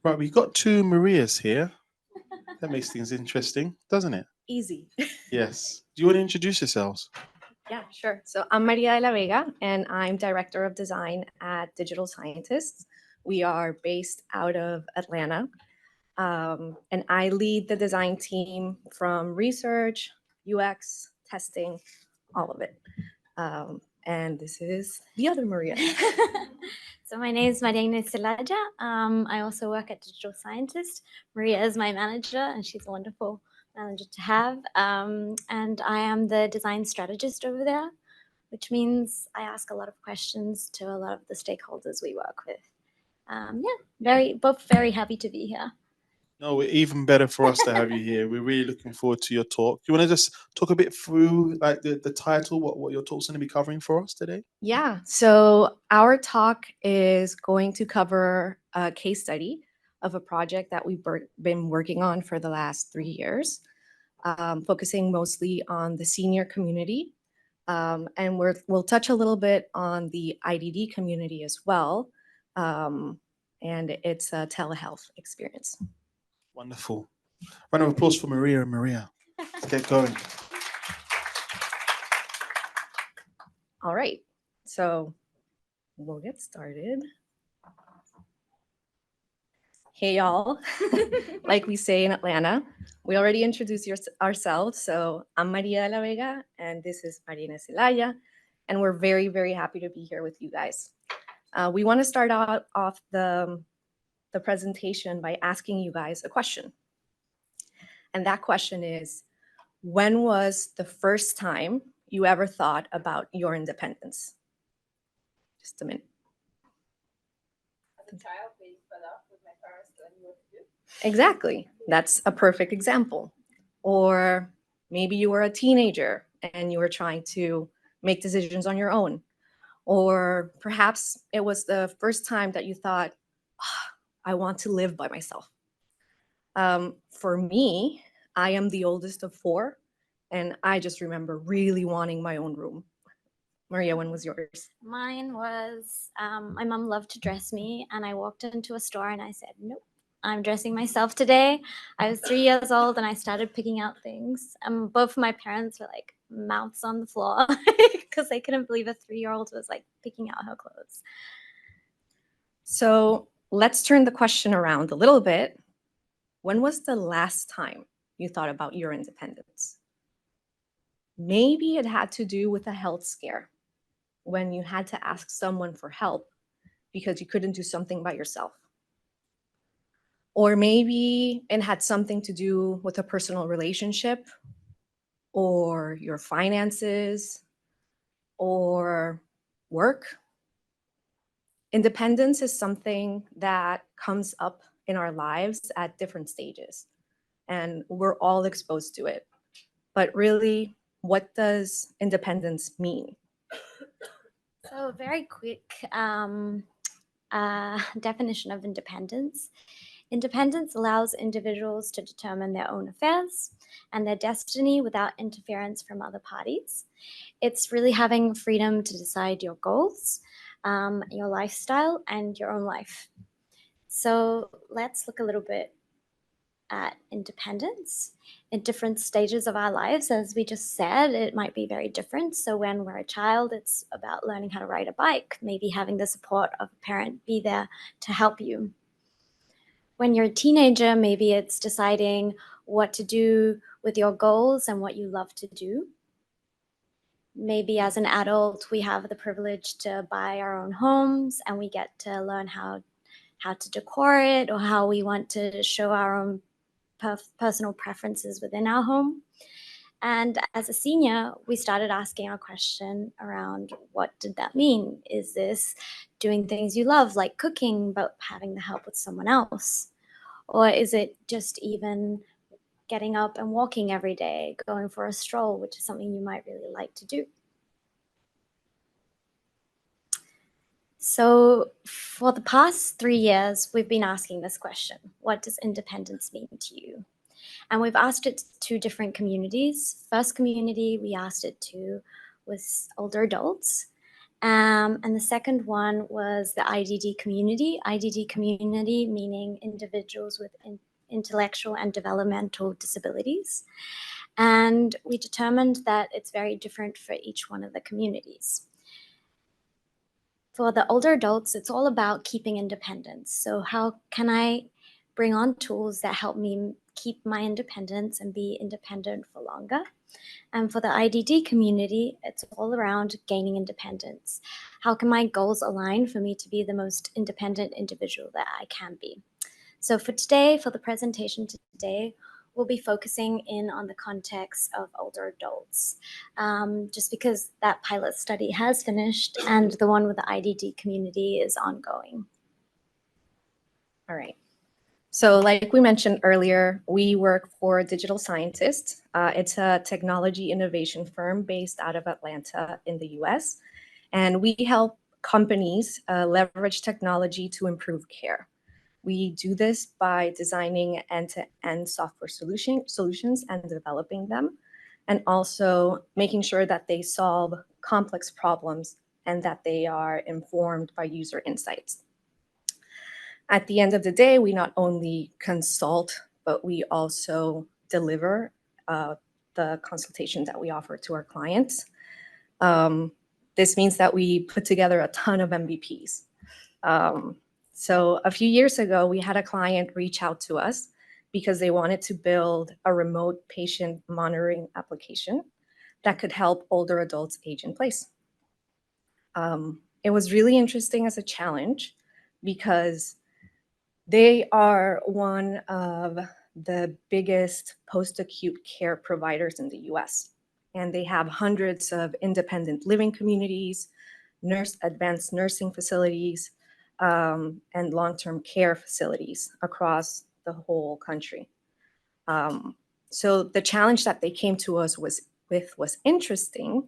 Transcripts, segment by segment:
Right, we've got two Marias here. That makes things interesting, doesn't it? Easy. Yes. Do you want to introduce yourselves? Yeah, sure. So I'm Maria de la Vega, and I'm Director of Design at Digital Scientists. We are based out of Atlanta, and I lead the design team from research, UX, testing, all of it. And this is the other Maria. So my name is Ines Zelaya. I also work at Digital Scientist. Maria is my manager, and she's a wonderful manager to have. And I am the design strategist over there, which means I ask a lot of questions to a lot of the stakeholders we work with. Both very happy to be here. No, even better for us to have you here. We're really looking forward to your talk. Do you want to just talk a bit through like the title, what your talk's going to be covering for us today? Yeah, so our talk is going to cover a case study of a project that we've been working on for the last 3 years, focusing mostly on the senior community. And we'll touch a little bit on the IDD community as well. And it's a telehealth experience. Wonderful. Round of applause for Maria and Maria. Let's get going. All right, so we'll get started. Hey, y'all. Like we say in Atlanta, we already introduced ourselves. So I'm Maria de la Vega, and this is Marina Zelaya, and we're very, very happy to be here with you guys. We want to start off the presentation by asking you guys a question. And that question is, when was the first time you ever thought about your independence? Just a minute. As a child, being fed up with my parents telling me what to do. Exactly. That's a perfect example. Or maybe you were a teenager and you were trying to make decisions on your own. Or perhaps it was the first time that you thought, I want to live by myself. For me, I am the oldest of 4, and I just remember really wanting my own room. Maria, when was yours? Mine was, my mom loved to dress me, and I walked into a store and I said, nope, I'm dressing myself today. I was 3 years old and I started picking out things. Both of my parents were like mouths on the floor because they couldn't believe a 3-year-old was like picking out her clothes. So let's turn the question around a little bit. When was the last time you thought about your independence? Maybe it had to do with a health scare, when you had to ask someone for help because you couldn't do something by yourself. Or maybe it had something to do with a personal relationship, or your finances, or work. Independence is something that comes up in our lives at different stages, and we're all exposed to it. But really, what does independence mean? So a very quick definition of independence. Independence allows individuals to determine their own affairs and their destiny without interference from other parties. It's really having freedom to decide your goals, your lifestyle, and your own life. So let's look a little bit at independence in different stages of our lives. As we just said, it might be very different. So when we're a child, it's about learning how to ride a bike, maybe having the support of a parent be there to help you. When you're a teenager, maybe it's deciding what to do with your goals and what you love to do. Maybe as an adult, we have the privilege to buy our own homes and we get to learn how to decor it or how we want to show our own personal preferences within our home. And as a senior, we started asking our question around what did that mean? Is this doing things you love, like cooking, but having the help with someone else? Or is it just even getting up and walking every day, going for a stroll, which is something you might really like to do? So for the past 3 years, we've been asking this question: what does independence mean to you? And we've asked it to different communities. First community we asked it to was older adults. And the second one was the IDD community. IDD community meaning individuals with intellectual and developmental disabilities. And we determined that it's very different for each one of the communities. For the older adults, it's all about keeping independence. So how can I bring on tools that help me keep my independence and be independent for longer? And for the IDD community, it's all around gaining independence. How can my goals align for me to be the most independent individual that I can be? So for today, for the presentation today, we'll be focusing in on the context of older adults, just because that pilot study has finished and the one with the IDD community is ongoing. All right. So like we mentioned earlier, we work for Digital Scientists. It's a technology innovation firm based out of Atlanta in the US. And we help companies leverage technology to improve care. We do this by designing end-to-end software solutions and developing them, and also making sure that they solve complex problems and that they are informed by user insights. At the end of the day, we not only consult, but we also deliver the consultation that we offer to our clients. This means that we put together a ton of MVPs. So a few years ago, we had a client reach out to us because they wanted to build a remote patient monitoring application that could help older adults age in place. It was really interesting as a challenge because they are one of the biggest post-acute care providers in the US, and they have hundreds of independent living communities, advanced nursing facilities, and long-term care facilities across the whole country. So the challenge that they came to us was interesting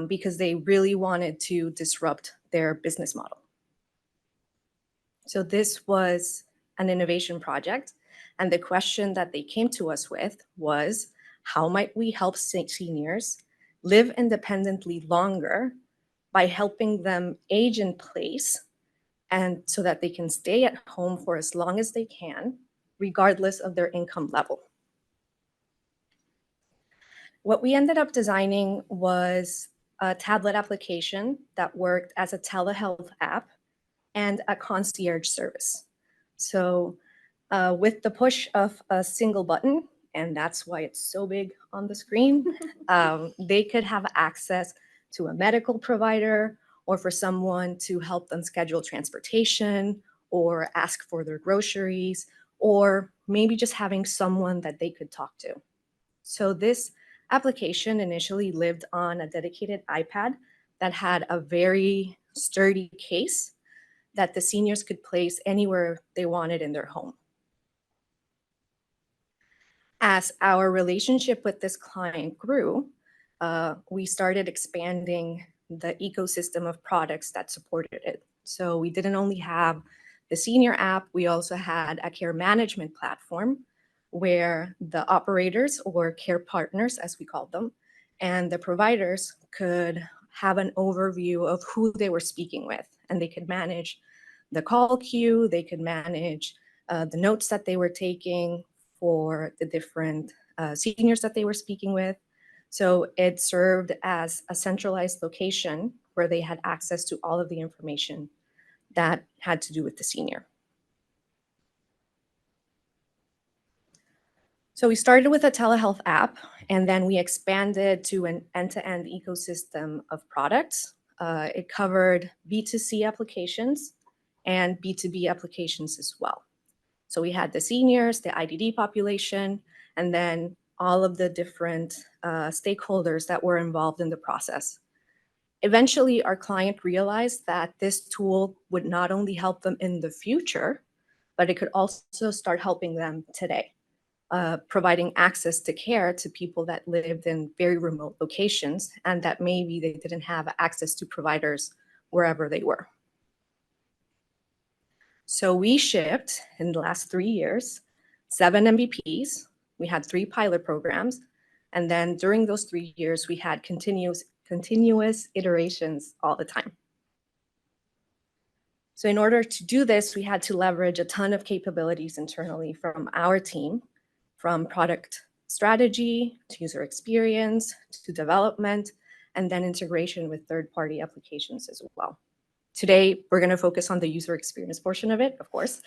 because they really wanted to disrupt their business model. So this was an innovation project, and the question that they came to us with was, how might we help seniors live independently longer by helping them age in place, and so that they can stay at home for as long as they can, regardless of their income level. What we ended up designing was a tablet application that worked as a telehealth app and a concierge service. So with the push of a single button, and that's why it's so big on the screen, they could have access to a medical provider, or for someone to help them schedule transportation or ask for their groceries, or maybe just having someone that they could talk to. So this application initially lived on a dedicated iPad that had a very sturdy case that the seniors could place anywhere they wanted in their home. As our relationship with this client grew, we started expanding the ecosystem of products that supported it. So we didn't only have the senior app, we also had a care management platform where the operators, or care partners as we called them, and the providers could have an overview of who they were speaking with, and they could manage the call queue, they could manage the notes that they were taking for the different seniors that they were speaking with. So it served as a centralized location where they had access to all of the information that had to do with the senior. So we started with a telehealth app, and then we expanded to an end-to-end ecosystem of products. It covered B2C applications and B2B applications as well. So we had the seniors, the IDD population, and then all of the different stakeholders that were involved in the process. Eventually, our client realized that this tool would not only help them in the future, but it could also start helping them today, providing access to care to people that lived in very remote locations and that maybe they didn't have access to providers wherever they were. So we shipped, in the last 3 years, 7 MVPs. We had 3 pilot programs. And then during those 3 years, we had continuous continuous iterations all the time. So in order to do this, we had to leverage a ton of capabilities internally from our team, from product strategy to user experience to development, and then integration with third-party applications as well. Today, we're going to focus on the user experience portion of it, of course,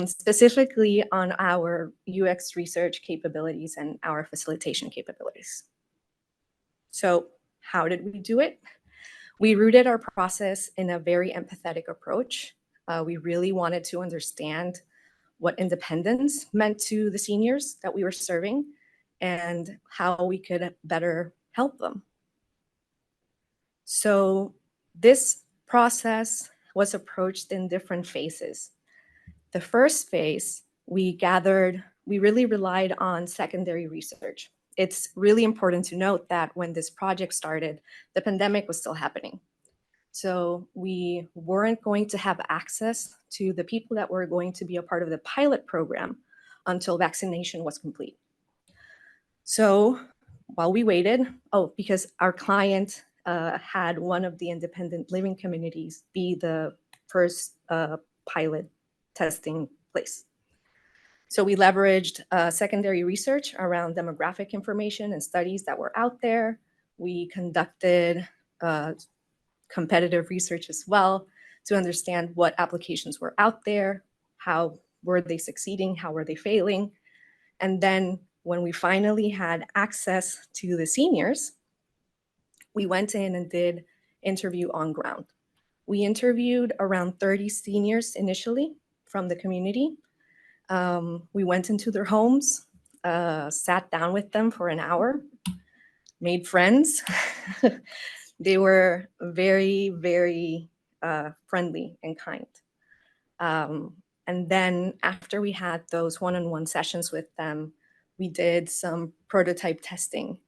specifically on our UX research capabilities and our facilitation capabilities. So how did we do it? We rooted our process in a very empathetic approach. We really wanted to understand what independence meant to the seniors that we were serving and how we could better help them. So this process was approached in different phases. The first phase, we really relied on secondary research. It's really important to note that when this project started, the pandemic was still happening. So we weren't going to have access to the people that were going to be a part of the pilot program until vaccination was complete. So while we waited, because our client had one of the independent living communities be the first pilot testing place. So we leveraged secondary research around demographic information and studies that were out there. We conducted competitive research as well to understand what applications were out there, how were they succeeding, how were they failing. And then when we finally had access to the seniors, we went in and did interview on ground. We interviewed around 30 seniors initially from the community. We went into their homes, sat down with them for an hour, made friends. They were very, very friendly and kind. And then after we had those one-on-one sessions with them, we did some prototype testing,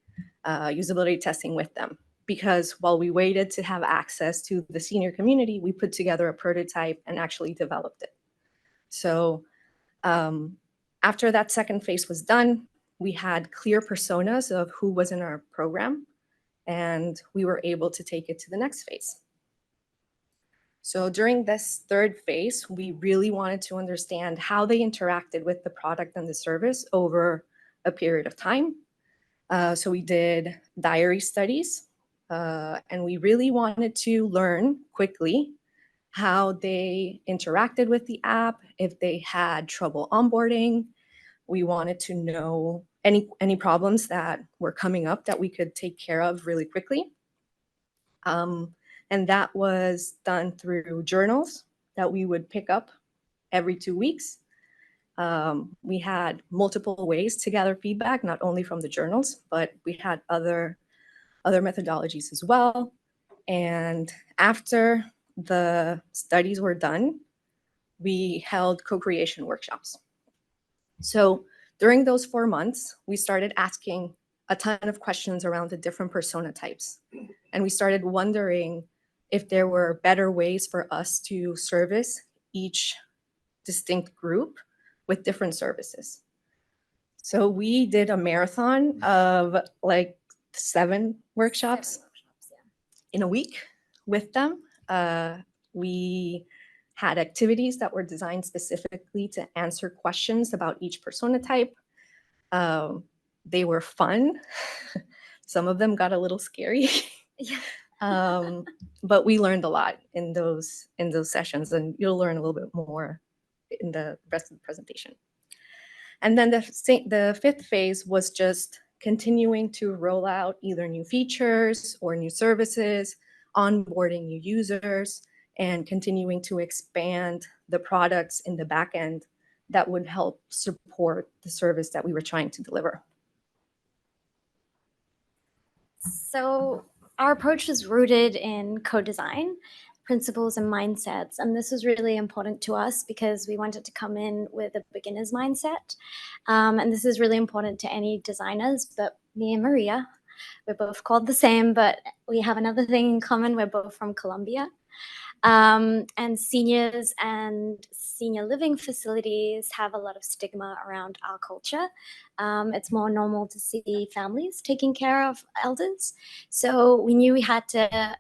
usability testing with them. Because while we waited to have access to the senior community, we put together a prototype and actually developed it. So after that second phase was done, we had clear personas of who was in our program, and we were able to take it to the next phase. So during this third phase, we really wanted to understand how they interacted with the product and the service over a period of time. So we did diary studies, and we really wanted to learn quickly how they interacted with the app, if they had trouble onboarding. We wanted to know any problems that were coming up that we could take care of really quickly. And that was done through journals that we would pick up every 2 weeks. We had multiple ways to gather feedback, not only from the journals, but we had other methodologies as well. And after the studies were done, we held co-creation workshops. So during those 4 months, we started asking a ton of questions around the different persona types. And we started wondering if there were better ways for us to service each distinct group with different services. So we did a marathon of like 7 workshops in a week with them. We had activities that were designed specifically to answer questions about each persona type. They were fun. Some of them got a little scary. But we learned a lot in those sessions, and you'll learn a little bit more in the rest of the presentation. And then the fifth phase was just continuing to roll out either new features or new services, onboarding new users, and continuing to expand the products in the back end that would help support the service that we were trying to deliver. So our approach is rooted in co-design principles and mindsets. And this was really important to us because we wanted to come in with a beginner's mindset. And this is really important to any designers, but me and Maria We're both called the same, but we have another thing in common. We're both from Colombia. And seniors and senior living facilities have a lot of stigma around our culture. It's more normal to see families taking care of elders. So we knew we had to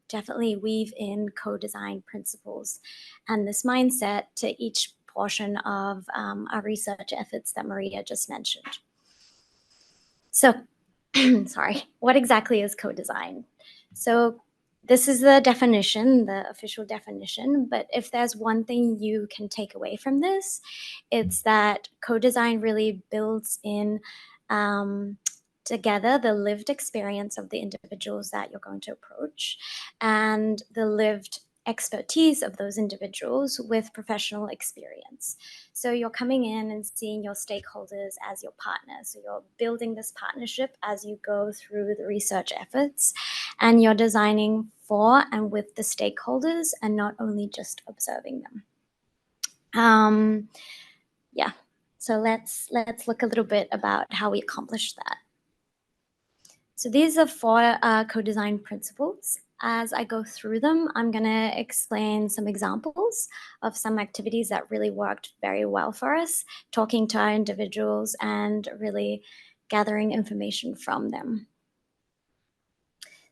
definitely weave in co-design principles and this mindset to each portion of our research efforts that Maria just mentioned. So, sorry, what exactly is co-design? So this is the definition, the official definition, but if there's one thing you can take away from this, it's that co-design really builds in together the lived experience of the individuals that you're going to approach and the lived expertise of those individuals with professional experience. So you're coming in and seeing your stakeholders as your partners. So you're building this partnership as you go through the research efforts, and you're designing for and with the stakeholders and not only just observing them. Yeah, so let's look a little bit about how we accomplish that. So these are 4 co-design principles. As I go through them, I'm going to explain some examples of some activities that really worked very well for us, talking to our individuals and really gathering information from them.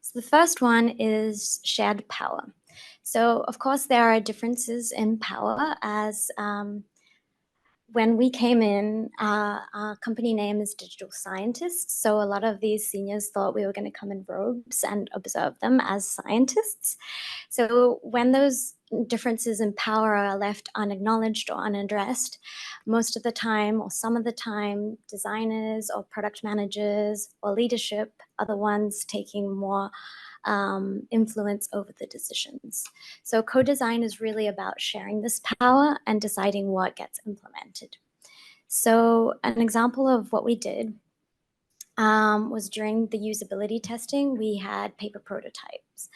So the first one is shared power. So of course there are differences in power as when we came in, our company name is Digital Scientists. So a lot of these seniors thought we were going to come in robes and observe them as scientists. So when those differences in power are left unacknowledged or unaddressed, most of the time or some of the time, designers or product managers or leadership are the ones taking more influence over the decisions. So co-design is really about sharing this power and deciding what gets implemented. So an example of what we did was during the usability testing, we had paper prototypes.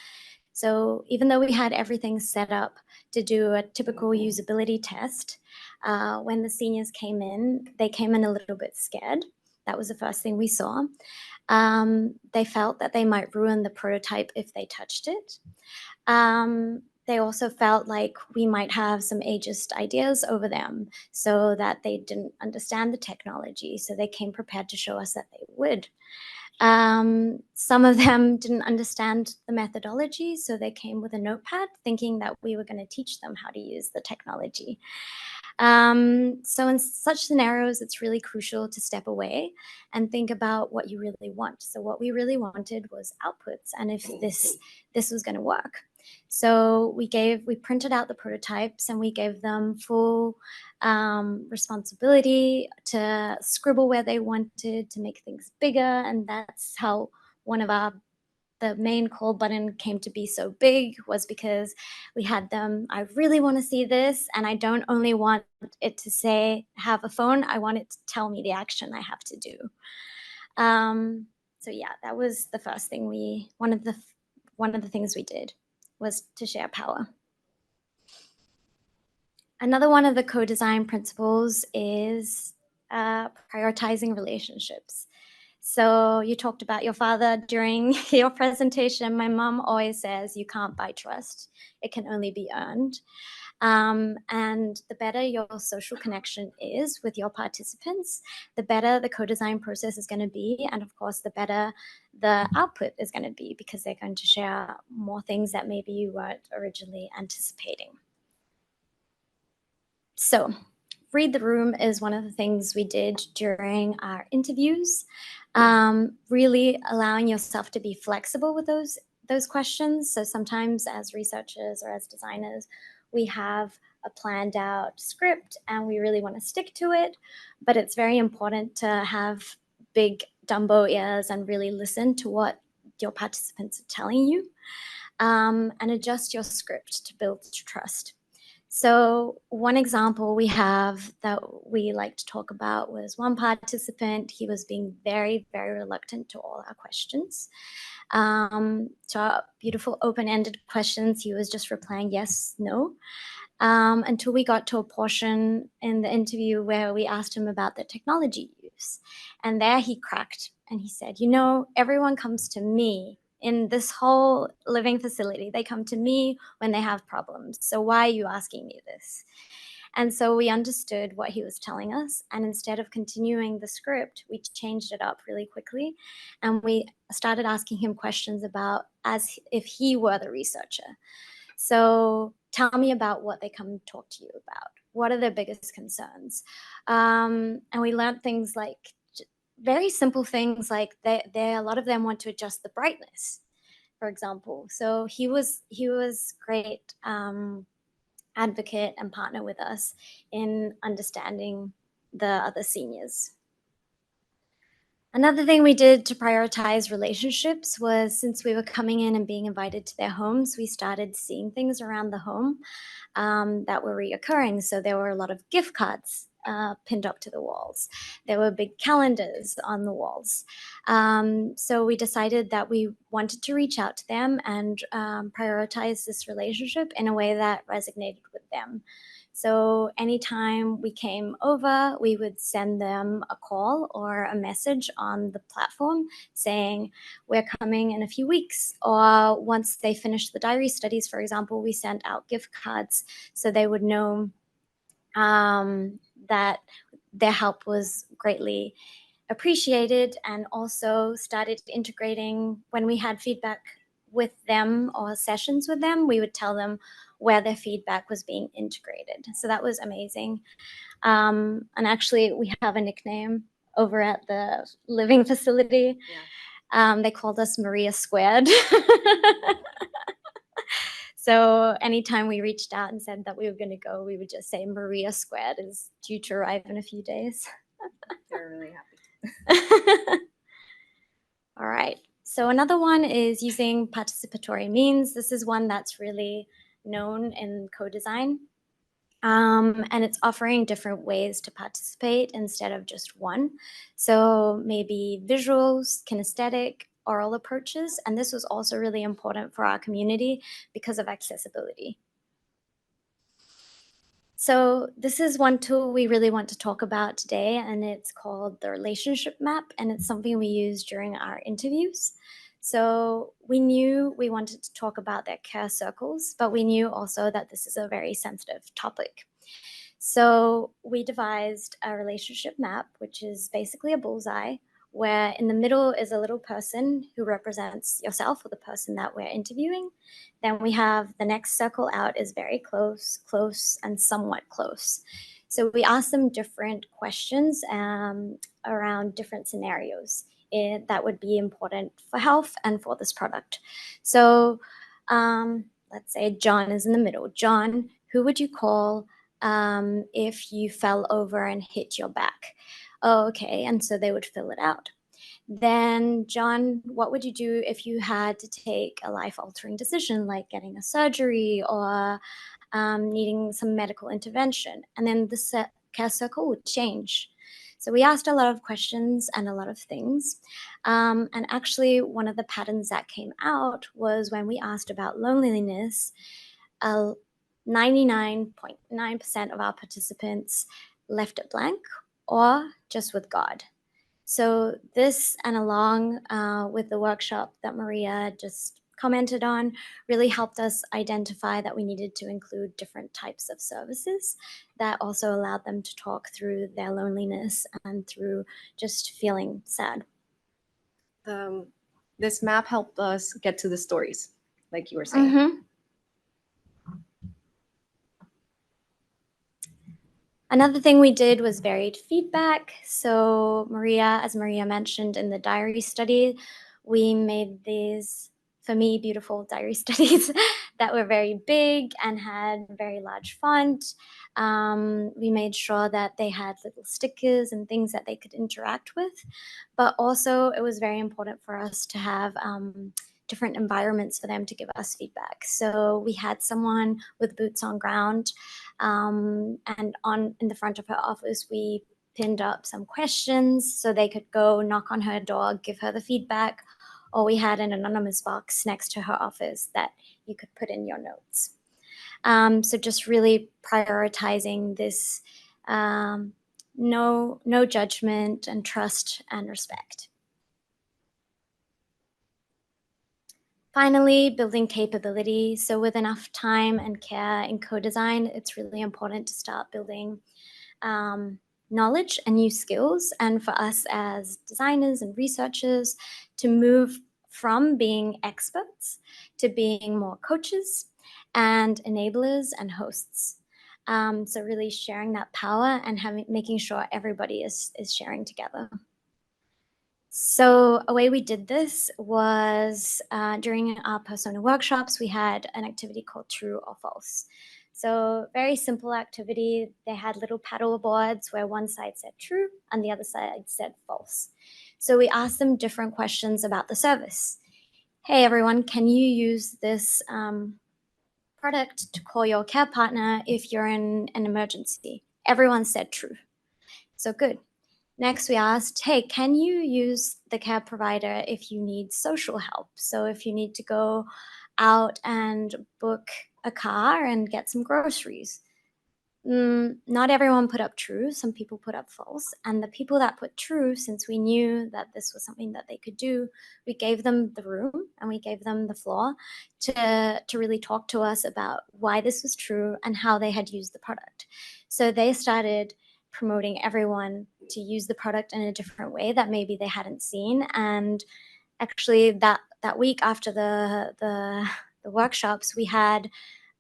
So even though we had everything set up to do a typical usability test, when the seniors came in, they came in a little bit scared. That was the first thing we saw. They felt that they might ruin the prototype if they touched it. They also felt like we might have some ageist ideas over them, so that they didn't understand the technology. So they came prepared to show us that they would. Some of them didn't understand the methodology, so they came with a notepad thinking that we were going to teach them how to use the technology. So in such scenarios, it's really crucial to step away and think about what you really want. So what we really wanted was outputs, and if this was going to work. So we printed out the prototypes and we gave them full responsibility to scribble where they wanted, to make things bigger, and that's how one of the main call button came to be so big, was because we had them, I really want to see this, and I don't only want it to say have a phone, I want it to tell me the action I have to do. So yeah, that was the first thing one of the things we did was to share power. Another one of the co-design principles is prioritizing relationships. So you talked about your father during your presentation. My mom always says you can't buy trust. It can only be earned. And the better your social connection is with your participants, the better the co-design process is going to be. And of course, the better the output is going to be, because they're going to share more things that maybe you weren't originally anticipating. So read the room is one of the things we did during our interviews. Really allowing yourself to be flexible with those questions. So sometimes as researchers or as designers, we have a planned out script and we really want to stick to it, but it's very important to have big Dumbo ears and really listen to what your participants are telling you, and adjust your script to build trust. So one example we have that we like to talk about was one participant. He was being very, very reluctant to all our questions. To our beautiful open-ended questions, he was just replying yes, no, until we got to a portion in the interview where we asked him about the technology use. And there he cracked. and he said, you know, everyone comes to me in this whole living facility. They come to me when they have problems. So why are you asking me this? And so we understood what he was telling us. And instead of continuing the script, we changed it up really quickly. And we started asking him questions about as if he were the researcher. So tell me about what they come talk to you about. What are their biggest concerns? And we learned things like very simple things like a lot of them want to adjust the brightness, for example. So he was great advocate and partner with us in understanding the other seniors. Another thing we did to prioritize relationships was, since we were coming in and being invited to their homes, we started seeing things around the home that were reoccurring. So there were a lot of gift cards pinned up to the walls. There were big calendars on the walls. So we decided that we wanted to reach out to them and prioritize this relationship in a way that resonated with them. So anytime we came over, we would send them a call or a message on the platform saying, we're coming in a few weeks. Or once they finished the diary studies, for example, we sent out gift cards so they would know that their help was greatly appreciated, and also started integrating when we had feedback with them or sessions with them, we would tell them where their feedback was being integrated. So that was amazing. And actually, we have a nickname over at the living facility. Yeah. They called us Maria Squared. So anytime we reached out and said that we were going to go, we would just say Maria Squared is due to arrive in a few days. They're really happy. All right. So another one is using participatory means. This is one that's really known in co-design. And it's offering different ways to participate instead of just one. So maybe visuals, kinesthetic, oral approaches. And this was also really important for our community because of accessibility. So this is one tool we really want to talk about today, and it's called the relationship map, and it's something we use during our interviews. So we knew we wanted to talk about their care circles, but we knew also that this is a very sensitive topic. So we devised a relationship map, which is basically a bullseye, where in the middle is a little person who represents yourself or the person that we're interviewing. Then we have the next circle out is very close, close, and somewhat close. So we asked them different questions around different scenarios that would be important for health and for this product. So let's say John is in the middle. John, who would you call if you fell over and hit your back? Oh, okay. And so they would fill it out. Then, John, what would you do if you had to take a life-altering decision like getting a surgery or needing some medical intervention? And then the care circle would change. So we asked a lot of questions and a lot of things. And actually, one of the patterns that came out was when we asked about loneliness, 99.9% of our participants left it blank or just with God. So this, and along with the workshop that Maria just commented on, really helped us identify that we needed to include different types of services that also allowed them to talk through their loneliness and through just feeling sad. This map helped us get to the stories, like you were saying. Mm-hmm. Another thing we did was varied feedback. So as Maria mentioned in the diary study, we made these, for me, beautiful diary studies that were very big and had very large font. We made sure that they had little stickers and things that they could interact with. But also it was very important for us to have different environments for them to give us feedback. So we had someone with boots on ground, and in the front of her office, we pinned up some questions so they could go knock on her door, give her the feedback, or we had an anonymous box next to her office that you could put in your notes. So just really prioritizing this no judgment and trust and respect. Finally, building capability. So with enough time and care in co-design, it's really important to start building knowledge and new skills. And for us as designers and researchers to move from being experts to being more coaches and enablers and hosts. So really sharing that power and making sure everybody is sharing together. So a way we did this was during our persona workshops, we had an activity called True or False. So very simple activity. They had little paddle boards where one side said true and the other side said false. So we asked them different questions about the service. Hey, everyone, can you use this product to call your care partner if you're in an emergency? Everyone said true. So good. Next, we asked, hey, can you use the care provider if you need social help? So if you need to go out and book a car and get some groceries. Not everyone put up true. Some people put up false. And the people that put true, since we knew that this was something that they could do, we gave them the room and we gave them the floor to really talk to us about why this was true and how they had used the product. So they started promoting everyone to use the product in a different way that maybe they hadn't seen. And actually that week after the workshops, we had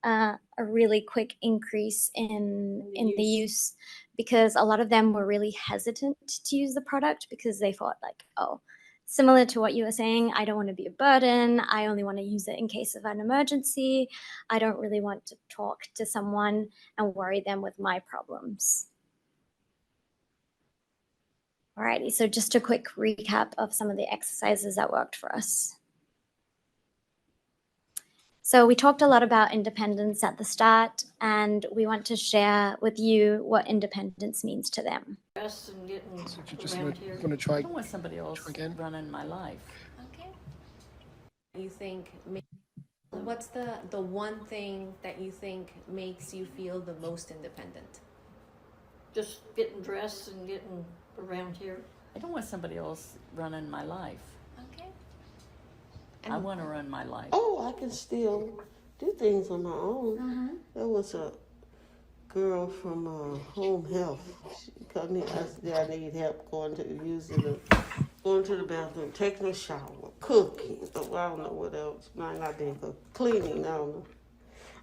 a really quick increase in the use, because a lot of them were really hesitant to use the product because they thought like, oh, similar to what you were saying, I don't want to be a burden. I only want to use it in case of an emergency. I don't really want to talk to someone and worry them with my problems. Alrighty, so just a quick recap of some of the exercises that worked for us. So we talked a lot about independence at the start, and we want to share with you what independence means to them. So if you just want to try, I don't want somebody else again. running my life. Okay. You think, what's the one thing that you think makes you feel the most independent? Just getting dressed and getting around here. I don't want somebody else running my life. Okay. I want to run my life. Oh, I can still do things on my own. There was a girl from home health. She called me. I said, I need help going to the bathroom, taking a shower, cooking. Oh, I don't know what else. Might not be cleaning. I don't know.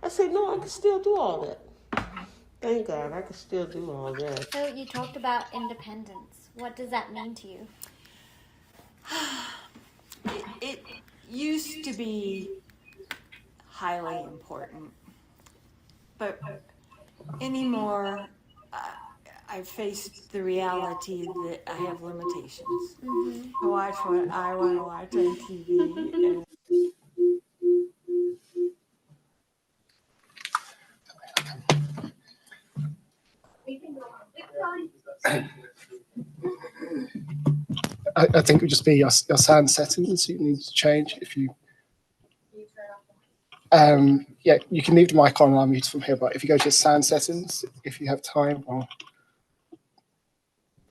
I said, no, I can still do all that. Thank God, I can still do all that. So you talked about independence. What does that mean to you? It used to be highly important, but anymore, I faced the reality that I have limitations. I watch what I want to watch on TV. I think it would just be your sound settings you need to change. If you, yeah, you can leave the mic on and I'll mute from here. But if you go to your sound settings, if you have time, or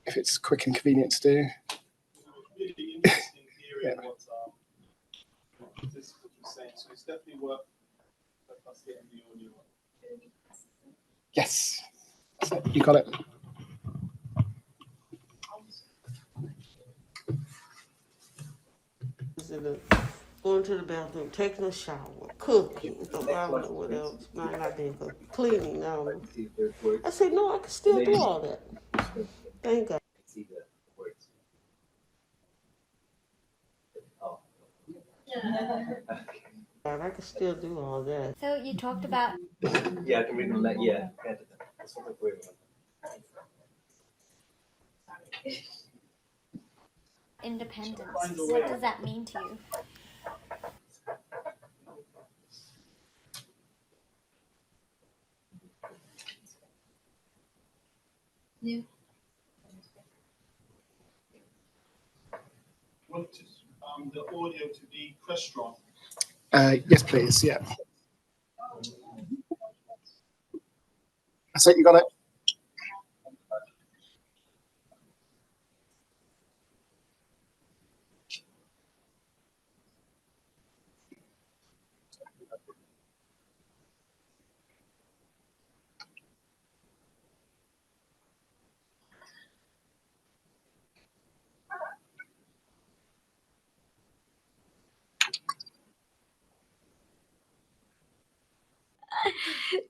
if it's quick and convenient to do. Really interesting hearing Yeah. what this was saying. So it's definitely worth us getting the audio. Yes, so you got it. Going to the bathroom, taking a shower, cooking. Oh, I don't know what else. Might not be cleaning. I don't know. I said, no, I can still do all that. Thank God. I can still do all that. So you talked about Yeah, I can read on that. Yeah. That's what we're independence. What does that mean to you? Want the audio to be question. Yes, please. Yeah. I said you got it.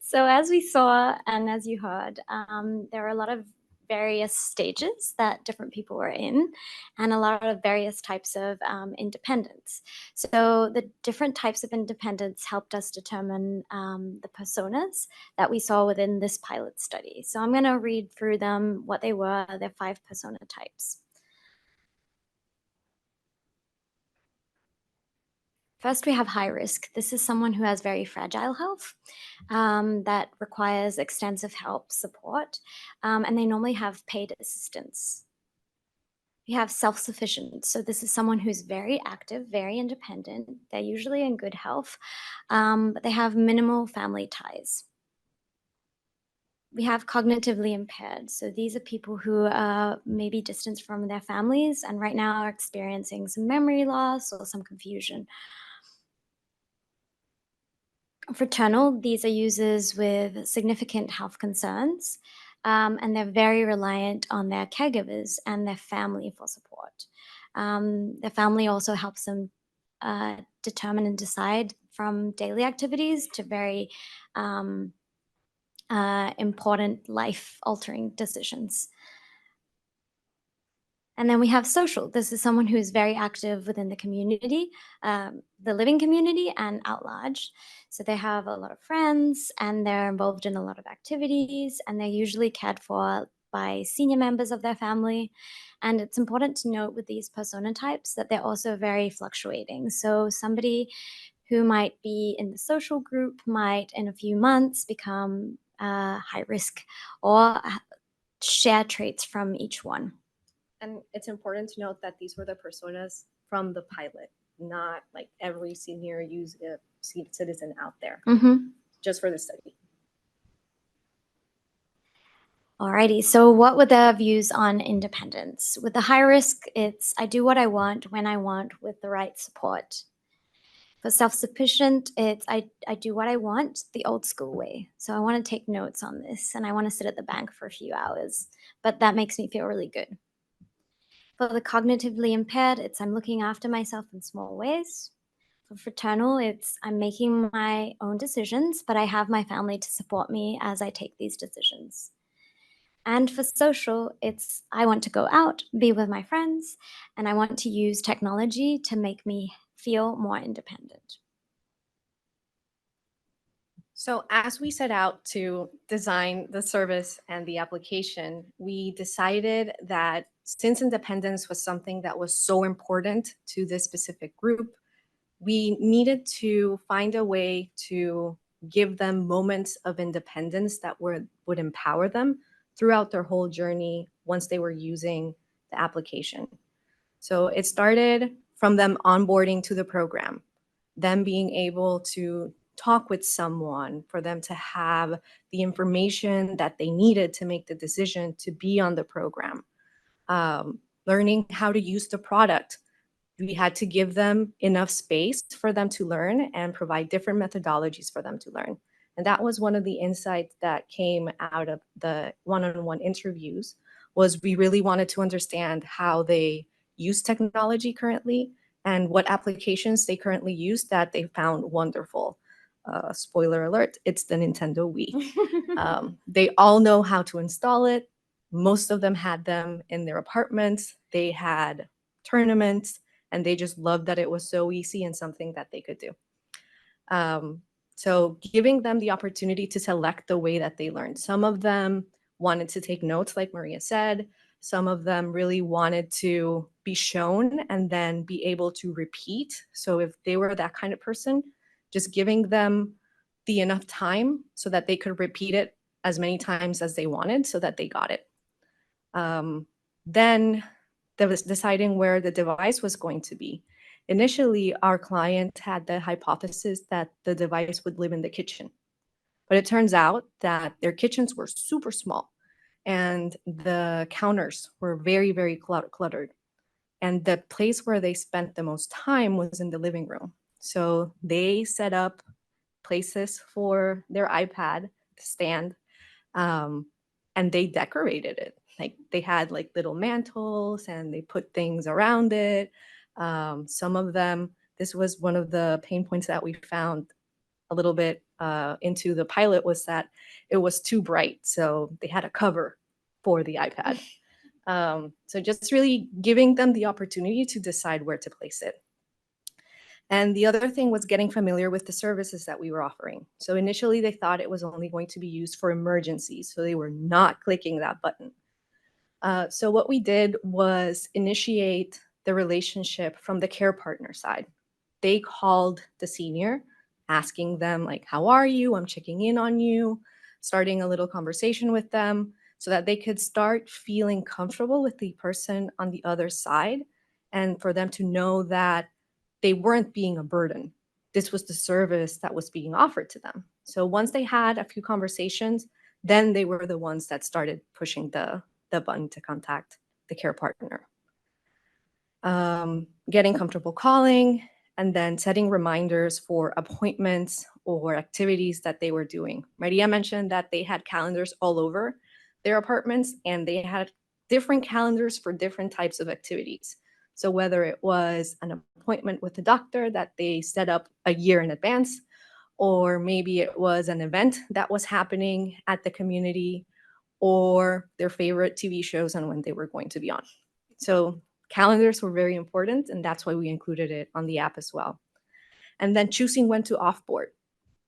So as we saw and as you heard, there are a lot of various stages that different people are in and a lot of various types of independence. So the different types of independence helped us determine the personas that we saw within this pilot study. So I'm going to read through them, what they were, their 5 persona types. First, we have high risk. This is someone who has very fragile health that requires extensive help, support, and they normally have paid assistance. We have self-sufficient. So this is someone who's very active, very independent. They're usually in good health, but they have minimal family ties. We have cognitively impaired. So these are people who are maybe distanced from their families and right now are experiencing some memory loss or some confusion. Fraternal, these are users with significant health concerns, and they're very reliant on their caregivers and their family for support. Their family also helps them determine and decide from daily activities to very important life-altering decisions. And then we have social. This is someone who is very active within the community, the living community and out large. So they have a lot of friends and they're involved in a lot of activities and they're usually cared for by senior members of their family. And it's important to note with these persona types that they're also very fluctuating. So somebody who might be in the social group might in a few months become high risk or share traits from each one. And it's important to note that these were the personas from the pilot, not like every senior citizen out there, just for the study. Alrighty, so what were their views on independence? With the high risk, it's I do what I want when I want with the right support. For self-sufficient, it's I do what I want the old school way. So I want to take notes on this and I want to sit at the bank for a few hours, but that makes me feel really good. For the cognitively impaired, it's I'm looking after myself in small ways. For fraternal, it's I'm making my own decisions, but I have my family to support me as I take these decisions. And for social, it's I want to go out, be with my friends, and I want to use technology to make me feel more independent. So as we set out to design the service and the application, we decided that since independence was something that was so important to this specific group, we needed to find a way to give them moments of independence that would empower them throughout their whole journey once they were using the application. So it started from them onboarding to the program, them being able to talk with someone, for them to have the information that they needed to make the decision to be on the program, learning how to use the product. We had to give them enough space for them to learn and provide different methodologies for them to learn. And that was one of the insights that came out of the one-on-one interviews, was we really wanted to understand how they use technology currently and what applications they currently use that they found wonderful. Spoiler alert, it's the Nintendo Wii. They all know how to install it. Most of them had them in their apartments. They had tournaments, and they just loved that it was so easy and something that they could do. So giving them the opportunity to select the way that they learned. Some of them wanted to take notes, like Maria said. Some of them really wanted to be shown and then be able to repeat. So if they were that kind of person, just giving them the enough time so that they could repeat it as many times as they wanted so that they got it. Then there was deciding where the device was going to be. Initially, our client had the hypothesis that the device would live in the kitchen. But it turns out that their kitchens were super small and the counters were very, very cluttered. And the place where they spent the most time was in the living room. So they set up places for their iPad to stand, and they decorated it. Like they had like little mantles and they put things around it. Some of them, this was one of the pain points that we found a little bit into the pilot was that it was too bright, so they had a cover for the iPad. So just really giving them the opportunity to decide where to place it. And the other thing was getting familiar with the services that we were offering. So initially they thought it was only going to be used for emergencies, so they were not clicking that button. So what we did was initiate the relationship from the care partner side. They called the senior, asking them like, how are you? I'm checking in on you, starting a little conversation with them so that they could start feeling comfortable with the person on the other side, and for them to know that they weren't being a burden. This was the service that was being offered to them. So once they had a few conversations, then they were the ones that started pushing the button to contact the care partner. Getting comfortable calling, and then setting reminders for appointments or activities that they were doing. Maria mentioned that they had calendars all over their apartments, and they had different calendars for different types of activities. So whether it was an appointment with the doctor that they set up a year in advance, or maybe it was an event that was happening at the community, or their favorite TV shows and when they were going to be on. So calendars were very important, and that's why we included it on the app as well. And then choosing when to offboard.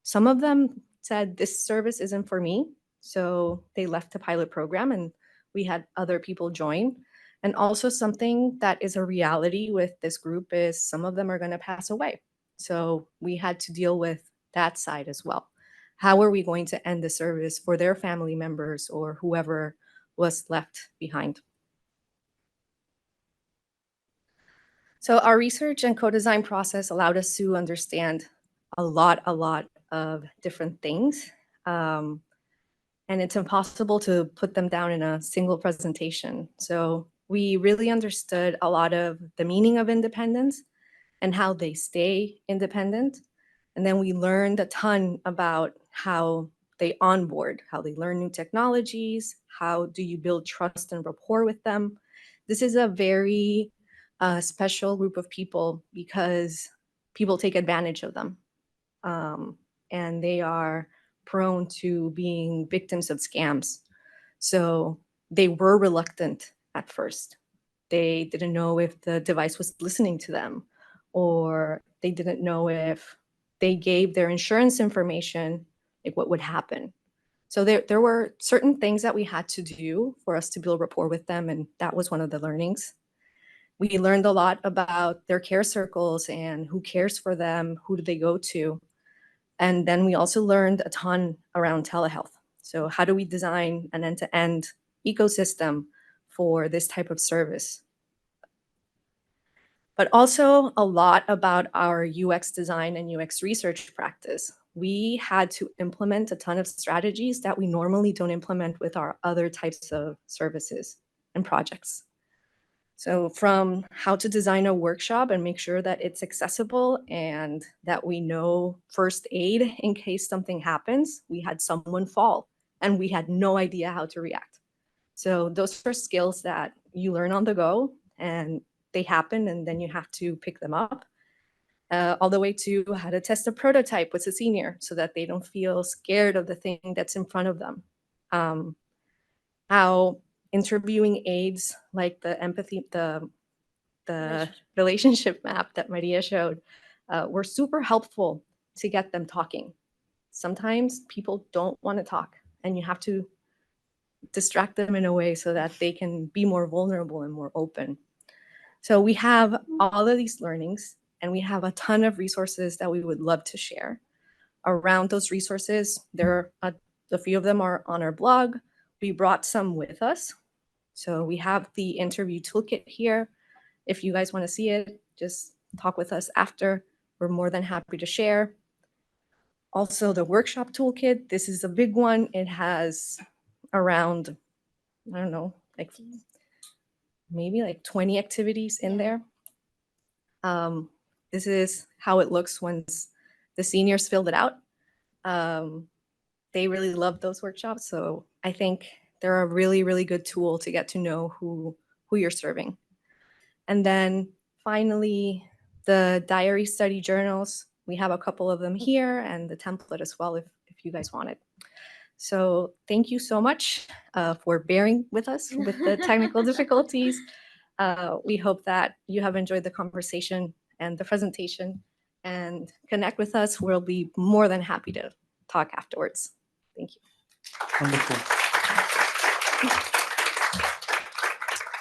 Some of them said, this service isn't for me, so they left the pilot program, and we had other people join. And also something that is a reality with this group is some of them are going to pass away. So we had to deal with that side as well. How are we going to end the service for their family members or whoever was left behind? So our research and co-design process allowed us to understand a lot of different things. And it's impossible to put them down in a single presentation. So we really understood a lot of the meaning of independence and how they stay independent. And then we learned a ton about how they onboard, how they learn new technologies, how do you build trust and rapport with them. This is a very special group of people because people take advantage of them. And they are prone to being victims of scams. So they were reluctant at first. They didn't know if the device was listening to them, or they didn't know if they gave their insurance information, like what would happen. So there were certain things that we had to do for us to build rapport with them, and that was one of the learnings. We learned a lot about their care circles and who cares for them, who do they go to. And then we also learned a ton around telehealth. So how do we design an end-to-end ecosystem for this type of service? But also a lot about our UX design and UX research practice. We had to implement a ton of strategies that we normally don't implement with our other types of services and projects. So from how to design a workshop and make sure that it's accessible and that we know first aid in case something happens. We had someone fall and we had no idea how to react. So those are skills that you learn on the go, and they happen, and then you have to pick them up. All the way to how to test a prototype with a senior so that they don't feel scared of the thing that's in front of them. How interviewing aides like the empathy, the relationship map that Maria showed were super helpful to get them talking. Sometimes people don't want to talk, and you have to distract them in a way so that they can be more vulnerable and more open. So we have all of these learnings, and we have a ton of resources that we would love to share. Around those resources, there are a few of them are on our blog. We brought some with us. So we have the interview toolkit here. If you guys want to see it, just talk with us after. We're more than happy to share. Also, the workshop toolkit. This is a big one. It has around, I don't know, like maybe like 20 activities in there. This is how it looks once the seniors filled it out. They really love those workshops. So I think they're a really, really good tool to get to know who you're serving. And then finally, the diary study journals. We have a couple of them here and the template as well if you guys want it. So thank you so much for bearing with us with the technical difficulties. We hope that you have enjoyed the conversation and the presentation, and connect with us. We'll be more than happy to talk afterwards. Thank you. Wonderful.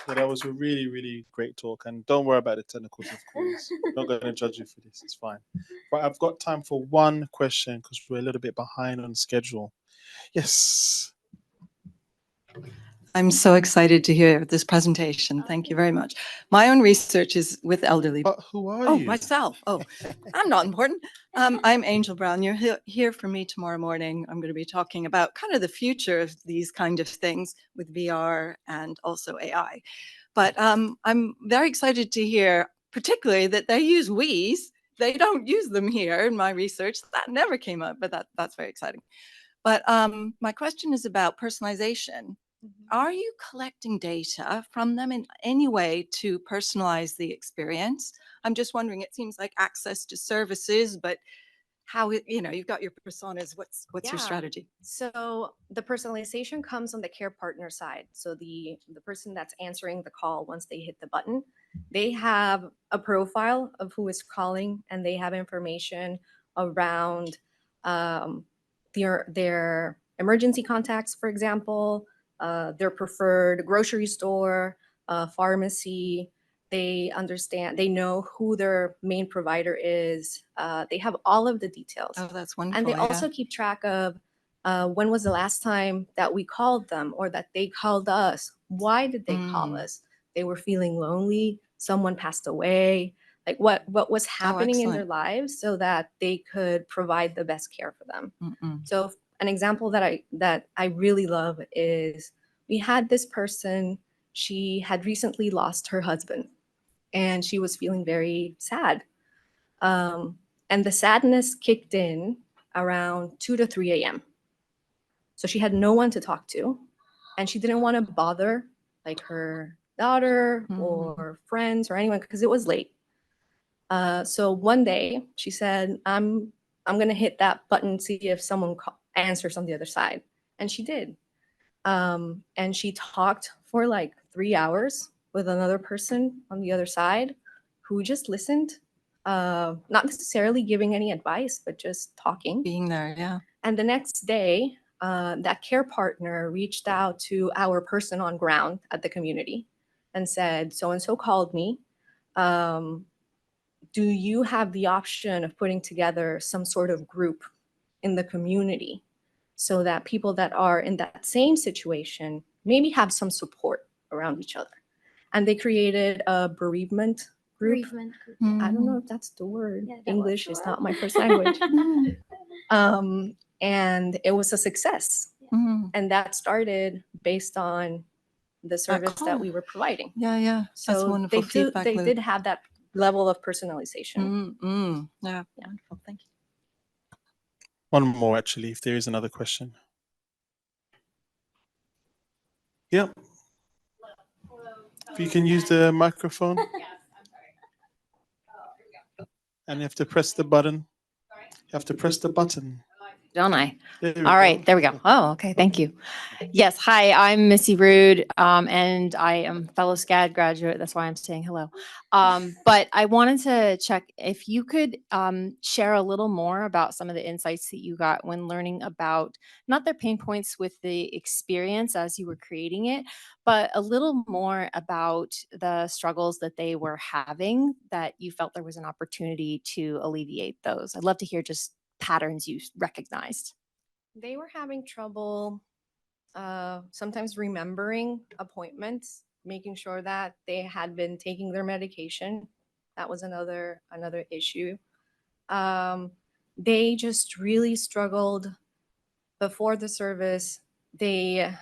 Yeah, that was a really, really great talk. And don't worry about the technicals, of course. I'm not going to judge you for this. It's fine. But I've got time for one question because we're a little bit behind on schedule. Yes. I'm so excited to hear this presentation. Thank you very much. My own research is with elderly. But who are Oh, you? myself. Oh, I'm not important. I'm Angel Brown. You're here for me tomorrow morning. I'm going to be talking about kind of the future of these kind of things with VR and also AI. But I'm very excited to hear, particularly that they use Wii's. They don't use them here in my research. That never came up, but that's very exciting. But my question is about personalization. Are you collecting data from them in any way to personalize the experience? I'm just wondering, it seems like access to services, but how, you've got your personas, what's your strategy? So the personalization comes on the care partner side. So the person that's answering the call, once they hit the button, they have a profile of who is calling, and they have information around their emergency contacts, for example, their preferred grocery store, pharmacy. They understand, they know who their main provider is. They have all of the details. Oh, that's wonderful. And they yeah. also keep track of when was the last time that we called them or that they called us? Why did they call us? They were feeling lonely. Someone passed away. Like what was happening in their lives so that they could provide the best care for them. So an example that I really love is we had this person. She had recently lost her husband, and she was feeling very sad. And the sadness kicked in around 2 to 3 a.m. So she had no one to talk to, and she didn't want to bother like her daughter or friends or anyone because it was late. So one day she said, I'm going to hit that button, see if someone answers on the other side. And she did. And she talked for like 3 hours with another person on the other side who just listened, not necessarily giving any advice, but just talking. Being there, yeah. And the next day, that care partner reached out to our person on ground at the community and said, so-and-so called me. Do you have the option of putting together some sort of group in the community so that people that are in that same situation maybe have some support around each other? And they created a bereavement group. I don't know if that's the word. Yeah, English is not my first language. And it was a success. And that started based on the service that we were providing. Yeah. That's So wonderful feedback. they did have that level of personalization. Yeah, wonderful. Thank you. One more, actually, if there is another question. Yeah. If you can use the microphone. And you have to press the button. You have to press the button. Don't I? There we All right, go. there we go. Oh, okay, thank you. Yes, hi, I'm Missy Rude, and I am fellow SCAD graduate. That's why I'm saying hello. But I wanted to check if you could share a little more about some of the insights that you got when learning about not their pain points with the experience as you were creating it, but a little more about the struggles that they were having that you felt there was an opportunity to alleviate those. I'd love to hear just patterns you recognized. They were having trouble sometimes remembering appointments, making sure that they had been taking their medication. That was another issue. They just really struggled before the service. They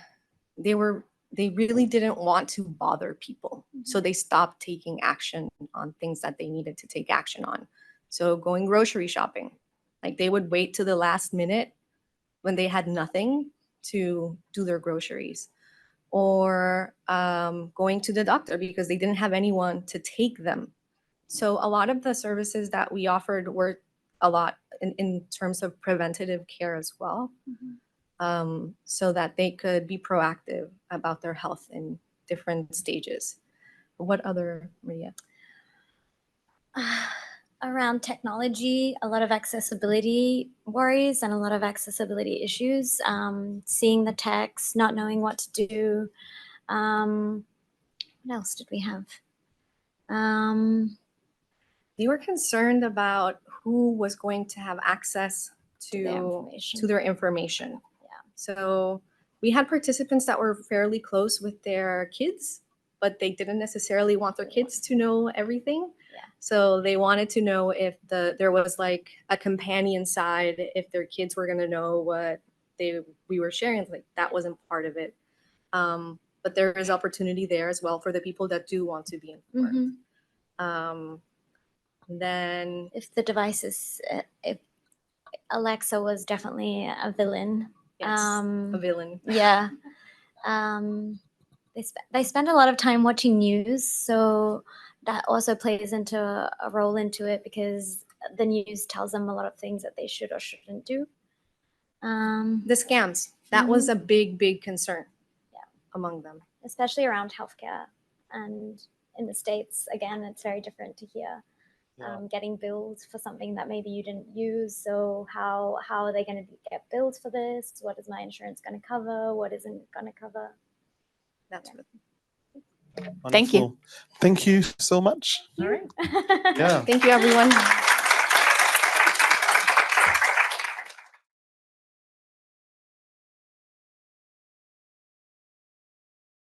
really didn't want to bother people. So they stopped taking action on things that they needed to take action on. So going grocery shopping, like they would wait to the last minute when they had nothing to do their groceries, or going to the doctor because they didn't have anyone to take them. So a lot of the services that we offered were a lot in terms of preventative care as well, so that they could be proactive about their health in different stages. What other, Maria? Around technology, a lot of accessibility worries and a lot of accessibility issues. Seeing the text, not knowing what to do. What else did we have? You were concerned about who was going to have access to their information. Yeah. So we had participants that were fairly close with their kids, but they didn't necessarily want their kids to know everything. Yeah. So they wanted to know if there was like a companion side, if their kids were going to know what we were sharing. It's like that wasn't part of it. But there is opportunity there as well for the people that do want to be informed. Then if the device is, if Alexa was definitely a villain. yes, a villain. Yeah. They spend a lot of time watching news, so that also plays into a role into it because the news tells them a lot of things that they should or shouldn't do. The scams, that was a big concern among them. Especially around healthcare. And in the States, again, it's very different to here. Getting billed for something that maybe you didn't use. So how are they going to get billed for this? What is my insurance going to cover? What isn't going to cover? That's Thank you. Thank you so much. All right. Yeah. Thank you, everyone.